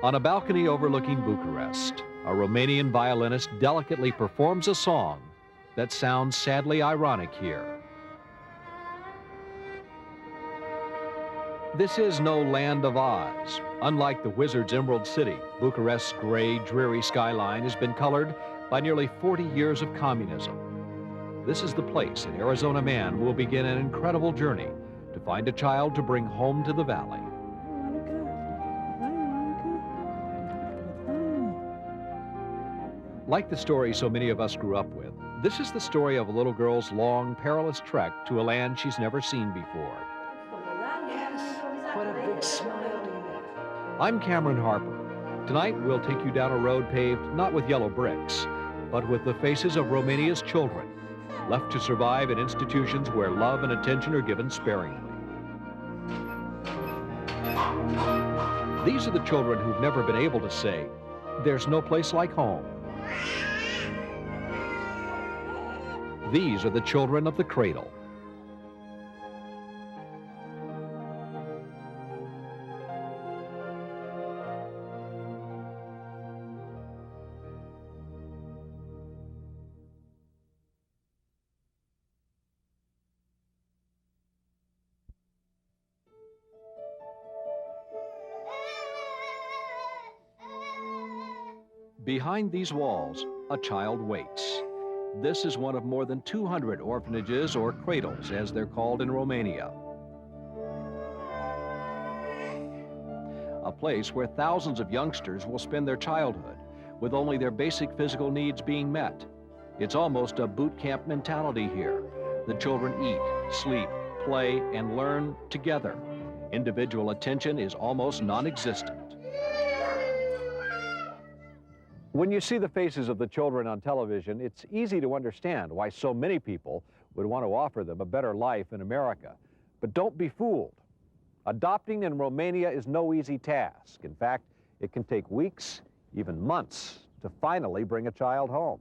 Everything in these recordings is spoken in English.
On a balcony overlooking Bucharest, a Romanian violinist delicately performs a song that sounds sadly ironic here. This is no land of Oz. Unlike the Wizard's Emerald City, Bucharest's gray, dreary skyline has been colored by nearly 40 years of communism. This is the place an Arizona man will begin an incredible journey to find a child to bring home to the valley. Like the story so many of us grew up with, this is the story of a little girl's long, perilous trek to a land she's never seen before. Yes, what a big smile. I'm Cameron Harper. Tonight, we'll take you down a road paved not with yellow bricks, but with the faces of Romania's children, left to survive in institutions where love and attention are given sparingly. These are the children who've never been able to say, "There's no place like home." These are the children of the Cradle. Behind these walls, a child waits. This is one of more than 200 orphanages, or cradles, as they're called in Romania. A place where thousands of youngsters will spend their childhood with only their basic physical needs being met. It's almost a boot camp mentality here. The children eat, sleep, play, and learn together. Individual attention is almost non-existent. When you see the faces of the children on television, it's easy to understand why so many people would want to offer them a better life in America. But don't be fooled. Adopting in Romania is no easy task. In fact, it can take weeks, even months, to finally bring a child home.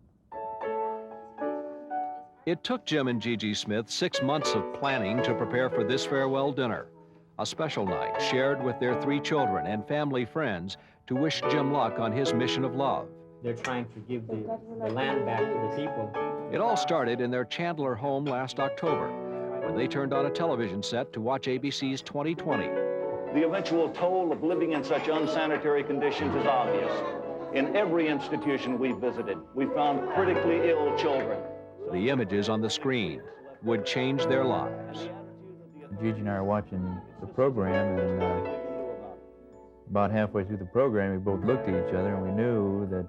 It took Jim and Gigi Smith 6 months of planning to prepare for this farewell dinner, a special night shared with their 3 children and family friends to wish Jim luck on his mission of love. They're trying to give the land back to the people. It all started in their Chandler home last October, when they turned on a television set to watch ABC's 2020. The eventual toll of living in such unsanitary conditions is obvious. In every institution we've visited, we found critically ill children. The images on the screen would change their lives. Gigi and I are watching the program, and about halfway through the program, we both looked at each other and we knew that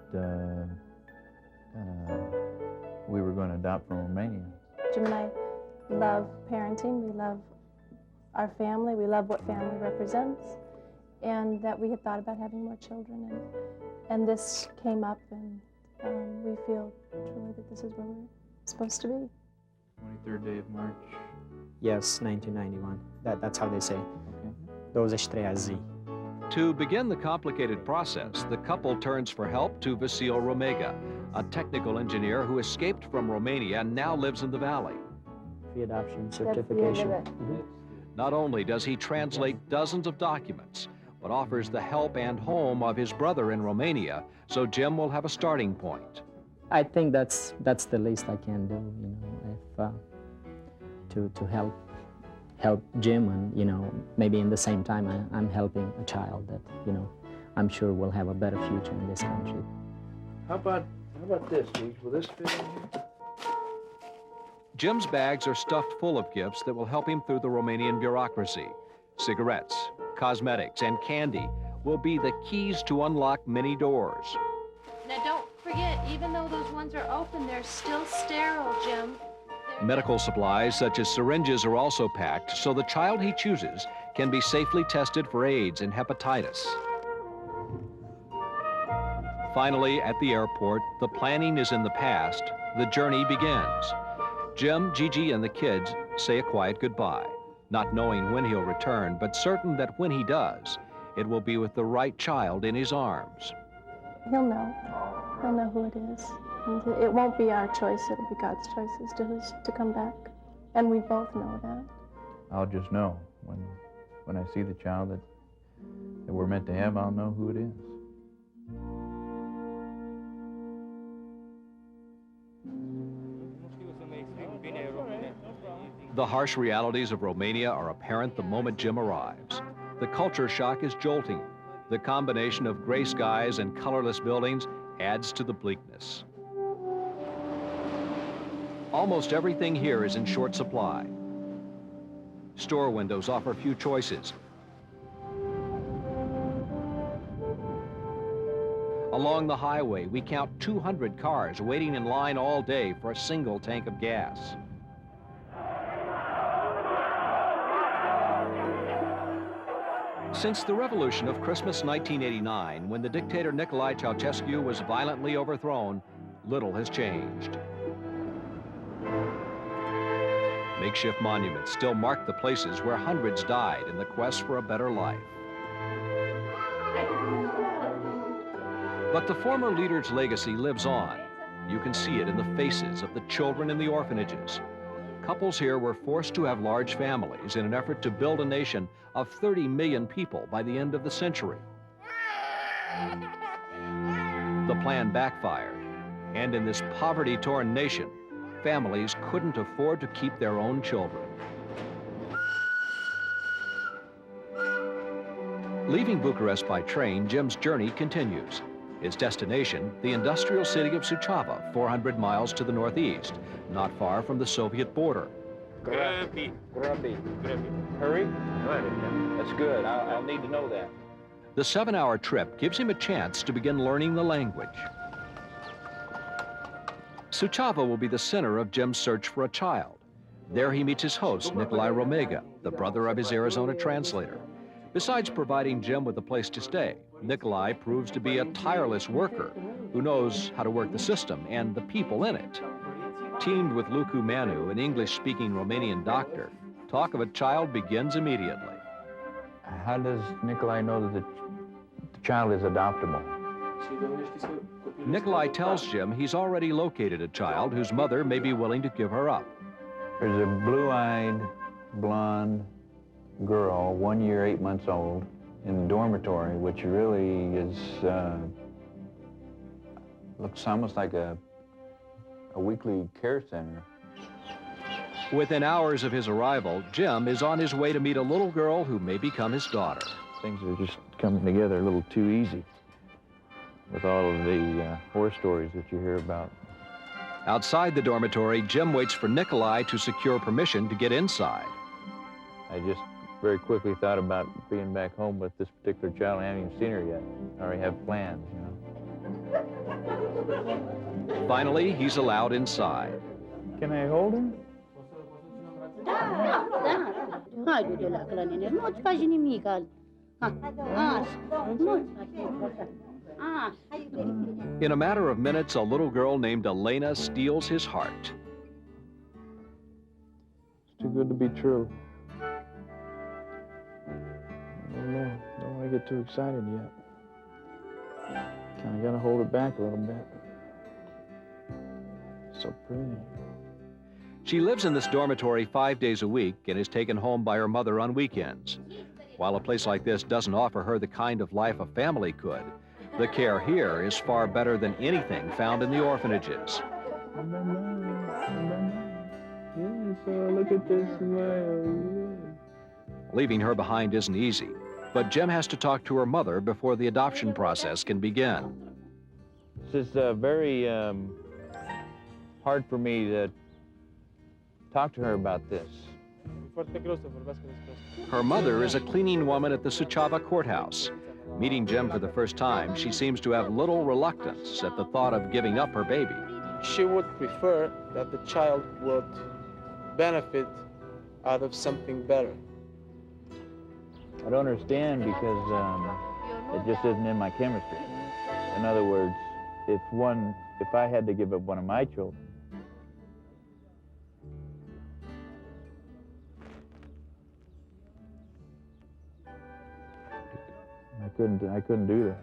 we were going to adopt from Romania. Jim and I love parenting. We love our family. We love what family represents, and that we had thought about having more children. And this came up, and we feel truly that this is where we're supposed to be. 23rd day of March. Yes, 1991. That's how they say. 23 zi. To begin the complicated process, the couple turns for help to Vasil Romega, a technical engineer who escaped from Romania and now lives in the valley. Pre-adoption certification. Not only does he translate dozens of documents, but offers the help and home of his brother in Romania, so Jim will have a starting point. I think that's the least I can do, to help Jim, and maybe in the same time I'm helping a child that I'm sure will have a better future in this country. How about this, Gigi? Will this fit in here? Jim's bags are stuffed full of gifts that will help him through the Romanian bureaucracy. Cigarettes, cosmetics, and candy will be the keys to unlock many doors. Now don't forget, even though those ones are open, they're still sterile, Jim. Medical supplies such as syringes are also packed so the child he chooses can be safely tested for AIDS and hepatitis. Finally, at the airport, the planning is in the past. The journey begins. Jim, Gigi, and the kids say a quiet goodbye, not knowing when he'll return, but certain that when he does, it will be with the right child in his arms. He'll know. He'll know who it is. And it won't be our choice, it'll be God's choice as to who's to come back. And we both know that. I'll just know when I see the child that we're meant to have. I'll know who it is. The harsh realities of Romania are apparent the moment Jim arrives. The culture shock is jolting. The combination of gray skies and colorless buildings adds to the bleakness. Almost everything here is in short supply. Store windows offer few choices. Along the highway, we count 200 cars waiting in line all day for a single tank of gas. Since the revolution of Christmas 1989, when the dictator Nicolae Ceausescu was violently overthrown, little has changed. Makeshift monuments still mark the places where hundreds died in the quest for a better life. But the former leader's legacy lives on. You can see it in the faces of the children in the orphanages. Couples here were forced to have large families in an effort to build a nation of 30 million people by the end of the century. The plan backfired, and in this poverty-torn nation, families couldn't afford to keep their own children. Leaving Bucharest by train, Jim's journey continues. His destination, the industrial city of Suceava, 400 miles to the northeast, not far from the Soviet border. Grubby. Hurry? That's good. I'll need to know that. The 7-hour trip gives him a chance to begin learning the language. Suceava will be the center of Jim's search for a child. There he meets his host, Nicolae Romega, the brother of his Arizona translator. Besides providing Jim with a place to stay, Nicolae proves to be a tireless worker who knows how to work the system and the people in it. Teamed with Lucu Manu, an English-speaking Romanian doctor, talk of a child begins immediately. How does Nicolae know that the child is adoptable? Nicolae tells Jim he's already located a child whose mother may be willing to give her up. There's a blue-eyed, blonde girl, 1 year, 8 months old, in the dormitory, which really is, looks almost like a weekly care center. Within hours of his arrival, Jim is on his way to meet a little girl who may become his daughter. Things are just coming together a little too easy with all of the horror stories that you hear about. Outside the dormitory, Jim waits for Nicolae to secure permission to get inside. I just very quickly thought about being back home with this particular child. I haven't even seen her yet. I already have plans, you know. Finally, he's allowed inside. Can I hold her? In a matter of minutes, a little girl named Elena steals his heart. It's too good to be true. Don't want to get too excited yet. Kind of got to hold her back a little bit. So pretty. She lives in this dormitory 5 days a week and is taken home by her mother on weekends. While a place like this doesn't offer her the kind of life a family could, the care here is far better than anything found in the orphanages. Look at this smile. Leaving her behind isn't easy, but Jim has to talk to her mother before the adoption process can begin. This is very hard for me to talk to her about this. Her mother is a cleaning woman at the Suceava courthouse. Meeting Jim for the first time, she seems to have little reluctance at the thought of giving up her baby. She would prefer that the child would benefit out of something better. I don't understand because it just isn't in my chemistry. In other words, if I had to give up one of my children, I couldn't do that.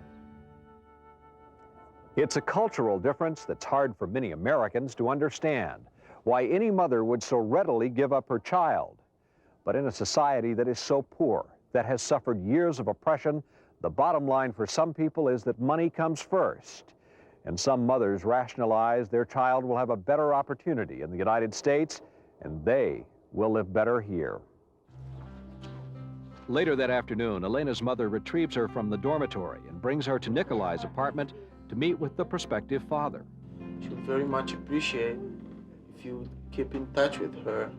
It's a cultural difference that's hard for many Americans to understand, why any mother would so readily give up her child. But in a society that is so poor, that has suffered years of oppression, the bottom line for some people is that money comes first. And some mothers rationalize their child will have a better opportunity in the United States, and they will live better here. Later that afternoon, Elena's mother retrieves her from the dormitory and brings her to Nikolai's apartment to meet with the prospective father. She would very much appreciate if you would keep in touch with her,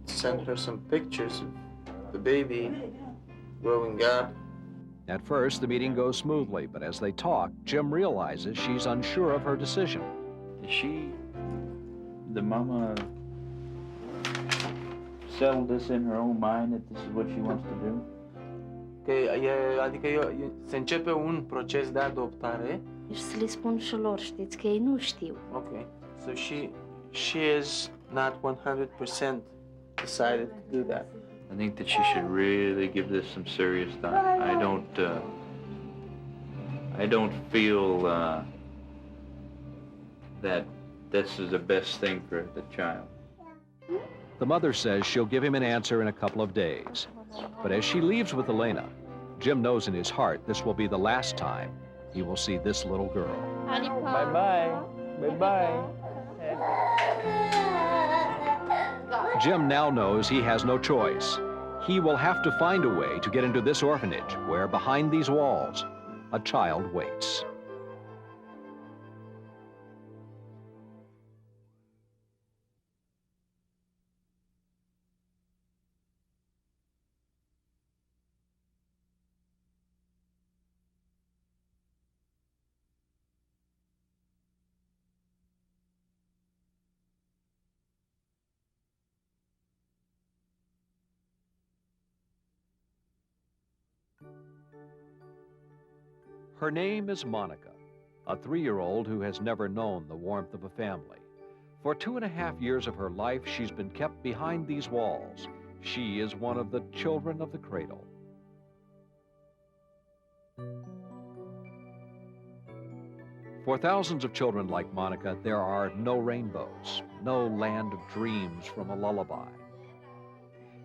send her some pictures of the baby growing up. At first, the meeting goes smoothly, but as they talk, Jim realizes she's unsure of her decision. Is she, the mama, settled this in her own mind that this is what she wants to do? Adică se începe un proces de adoptare. Și să le spun și lor, știți, că ei nu știu. Okay, so she is not 100% decided to do that. I think that she should really give this some serious thought. I don't feel that this is the best thing for the child. The mother says she'll give him an answer in a couple of days. But as she leaves with Elena, Jim knows in his heart this will be the last time he will see this little girl. Bye-bye. Bye-bye. Jim now knows he has no choice. He will have to find a way to get into this orphanage where, behind these walls, a child waits. Her name is Monica, a 3-year-old who has never known the warmth of a family. For 2.5 years of her life, she's been kept behind these walls. She is one of the children of the cradle. For thousands of children like Monica, there are no rainbows, no land of dreams from a lullaby.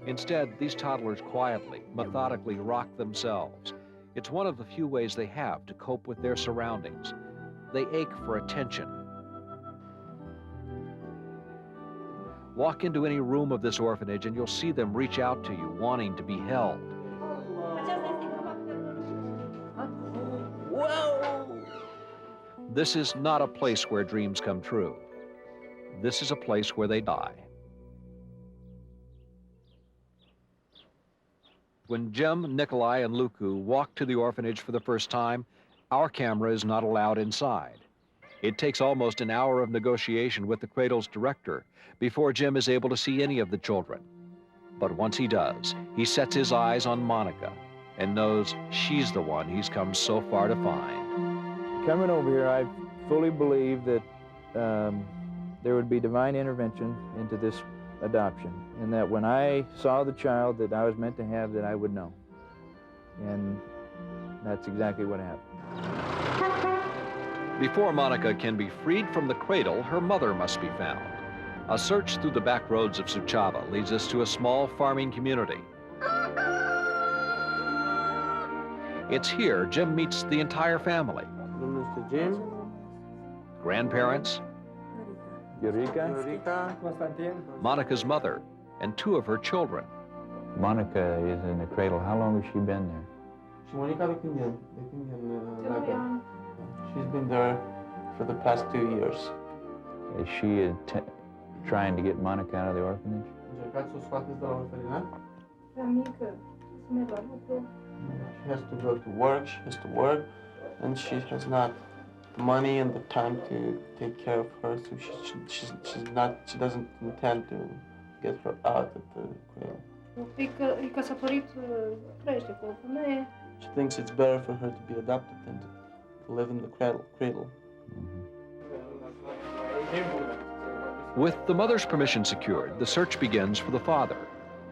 Instead, these toddlers quietly, methodically rock themselves. It's one of the few ways they have to cope with their surroundings. They ache for attention. Walk into any room of this orphanage and you'll see them reach out to you, wanting to be held. This is not a place where dreams come true. This is a place where they die. When Jim, Nikolai, and Luku walk to the orphanage for the first time, our camera is not allowed inside. It takes almost an hour of negotiation with the Cradle's director before Jim is able to see any of the children. But once he does, he sets his eyes on Monica and knows she's the one he's come so far to find. Coming over here, I fully believe that there would be divine intervention into this adoption, and that when I saw the child that I was meant to have, that I would know. And that's exactly what happened. Before Monica can be freed from the cradle, her mother must be found. A search through the back roads of Suceava leads us to a small farming community. It's here Jim meets the entire family. Mr. Jim, Grandparents, Eureka? Monica's mother, and 2 of her children. Monica is in the cradle. How long has she been there? She's been there for the past 2 years. Is she trying to get Monica out of the orphanage? She has to go to work, and she has not the money and the time to take care of her, so she doesn't intend to get her out of the cradle. She thinks it's better for her to be adopted than to live in the cradle. With the mother's permission secured, the search begins for the father.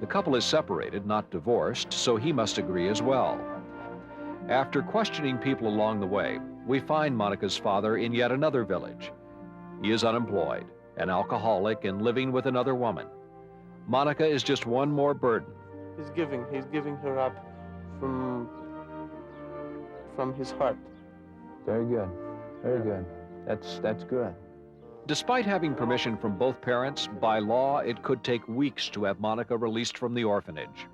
The couple is separated, not divorced, so he must agree as well. After questioning people along the way, we find Monica's father in yet another village. He is unemployed, an alcoholic, and living with another woman. Monica is just one more burden. He's giving her up from his heart. Very good, very good. That's good. Despite having permission from both parents, by law, it could take weeks to have Monica released from the orphanage.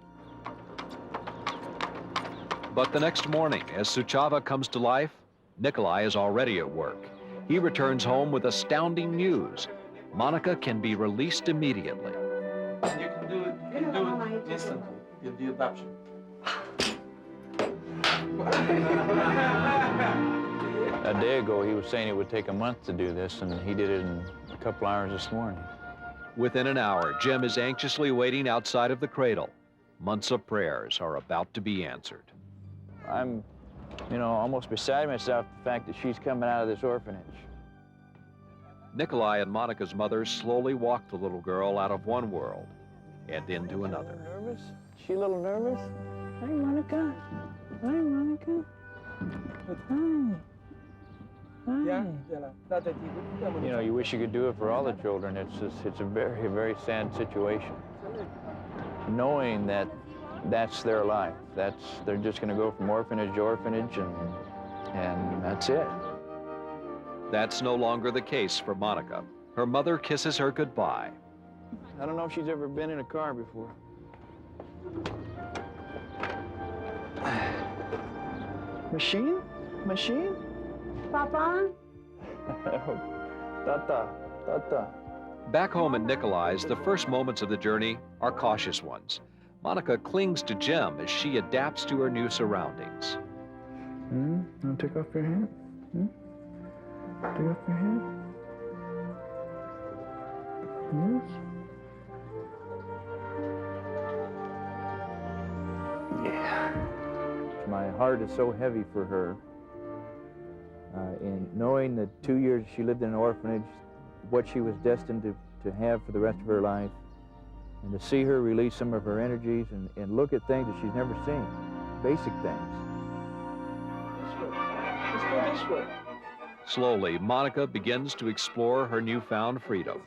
But the next morning, as Suceava comes to life, Nikolai is already at work. He returns home with astounding news. Monica can be released immediately. You can do it instantly, the adoption. A day ago, he was saying it would take a month to do this, and he did it in a couple hours this morning. Within an hour, Jim is anxiously waiting outside of the cradle. Months of prayers are about to be answered. I'm, almost beside myself the fact that she's coming out of this orphanage. Nikolai and Monica's mother slowly walk the little girl out of one world and into another. Nervous? She a little nervous? Hi, Monica. Hi, Monica. Hi. Hi. You wish you could do it for all the children. It's a very, very sad situation. Knowing that that's their life. They're just going to go from orphanage to orphanage, and that's it. That's no longer the case for Monica. Her mother kisses her goodbye. I don't know if she's ever been in a car before. Machine? Machine? Papa? Tata, Tata. Back home at Nikolai's, the first moments of the journey are cautious ones. Monica clings to Jim as she adapts to her new surroundings. Want to take off your hat? Take off your hat? Yes? Yeah. My heart is so heavy for her. In knowing the 2 years she lived in an orphanage, what she was destined to have for the rest of her life, and to see her release some of her energies and look at things that she's never seen, basic things. Let's go this way. Slowly, Monica begins to explore her newfound freedom.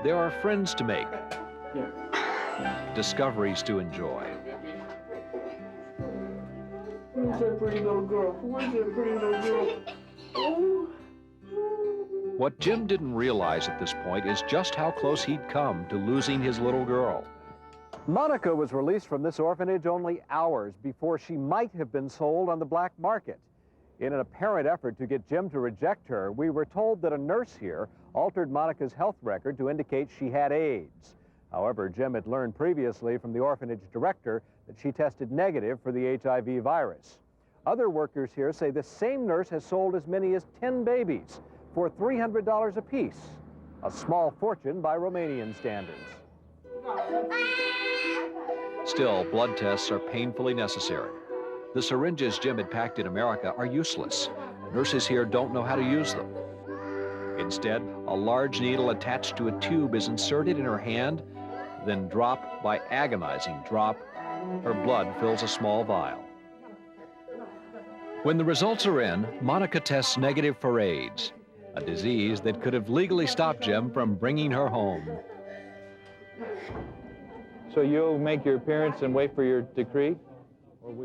There are friends to make, discoveries to enjoy. Who's that pretty little girl? Who is that pretty little girl? Oh. What Jim didn't realize at this point is just how close he'd come to losing his little girl. Monica was released from this orphanage only hours before she might have been sold on the black market. In an apparent effort to get Jim to reject her, we were told that a nurse here altered Monica's health record to indicate she had AIDS. However, Jim had learned previously from the orphanage director that she tested negative for the HIV virus. Other workers here say the same nurse has sold as many as 10 babies for $300 apiece, a small fortune by Romanian standards. Still, blood tests are painfully necessary. The syringes Jim had packed in America are useless. Nurses here don't know how to use them. Instead, a large needle attached to a tube is inserted in her hand, then drop by agonizing drop, her blood fills a small vial. When the results are in, Monica tests negative for AIDS, a disease that could have legally stopped Jim from bringing her home. So you'll make your appearance and wait for your decree?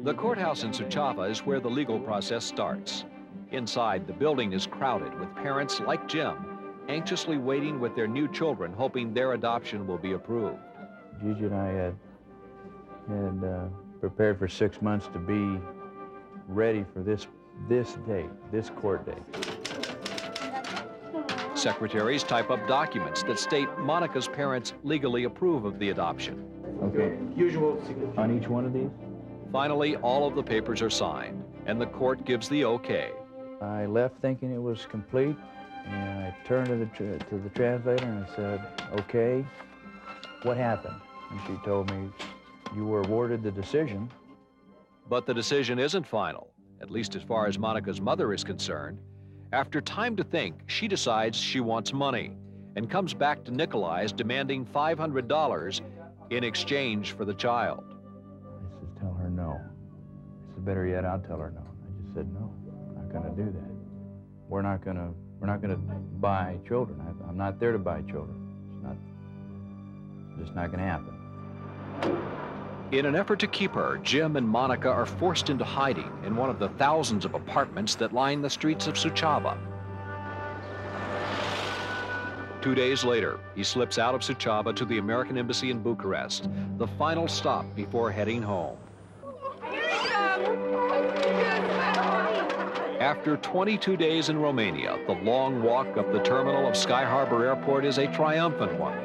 The courthouse in Suceava is where the legal process starts. Inside, the building is crowded with parents like Jim, anxiously waiting with their new children, hoping their adoption will be approved. Gigi and I had prepared for 6 months to be ready for this date, this court date. Secretaries type up documents that state Monica's parents legally approve of the adoption. Okay. Usual signature. On each one of these? Finally, all of the papers are signed, and the court gives the okay. I left thinking it was complete, and I turned to the translator and I said, okay, what happened? And she told me, you were awarded the decision. But the decision isn't final, at least as far as Monica's mother is concerned. After time to think, she decides she wants money and comes back to Nikolai's demanding $500 in exchange for the child. I said, tell her no. I said, better yet, I'll tell her no. I just said, no, I'm not gonna do that. We're not gonna buy children. I'm not there to buy children. It's just not gonna happen. In an effort to keep her, Jim and Monica are forced into hiding in one of the thousands of apartments that line the streets of Suceava. 2 days later, he slips out of Suceava to the American Embassy in Bucharest, the final stop before heading home. After 22 days in Romania, the long walk up the terminal of Sky Harbor Airport is a triumphant one.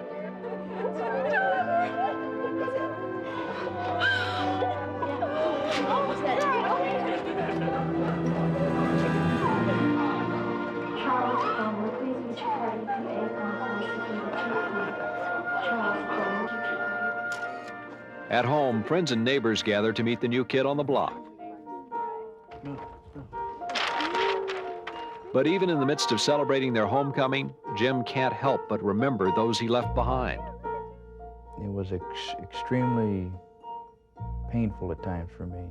At home, friends and neighbors gather to meet the new kid on the block. But even in the midst of celebrating their homecoming, Jim can't help but remember those he left behind. It was extremely painful at times for me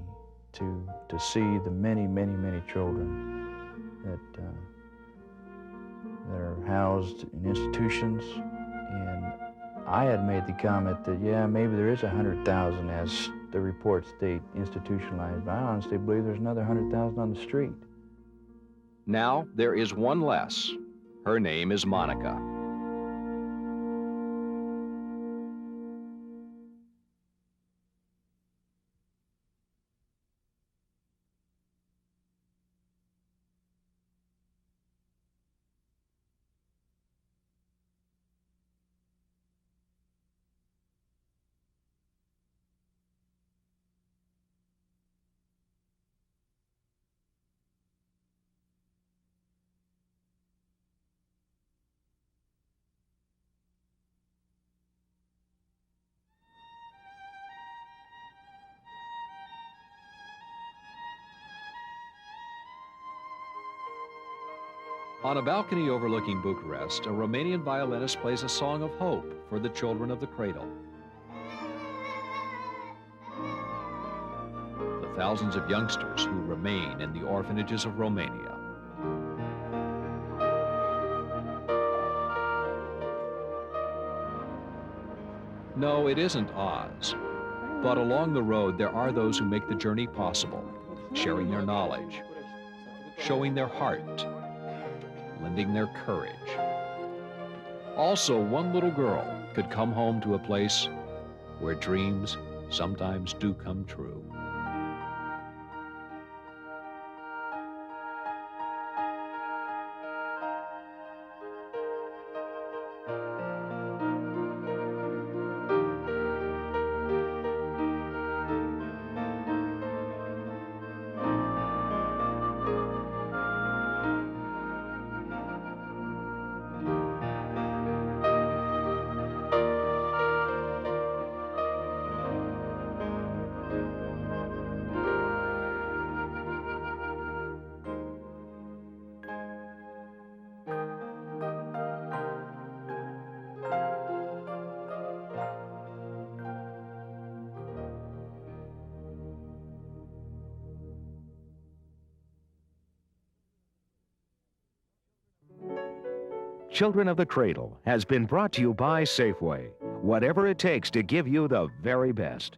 to see the many, many, many children that are housed in institutions. And I had made the comment that, yeah, maybe there is 100,000, as the reports state, institutionalized, but I honestly believe there's another 100,000 on the street. Now there is one less. Her name is Monica. On a balcony overlooking Bucharest, a Romanian violinist plays a song of hope for the children of the Cradle. The thousands of youngsters who remain in the orphanages of Romania. No, it isn't Oz. But along the road, there are those who make the journey possible, sharing their knowledge, showing their heart, lending their courage. Also, one little girl could come home to a place where dreams sometimes do come true. Children of the Cradle has been brought to you by Safeway. Whatever it takes to give you the very best.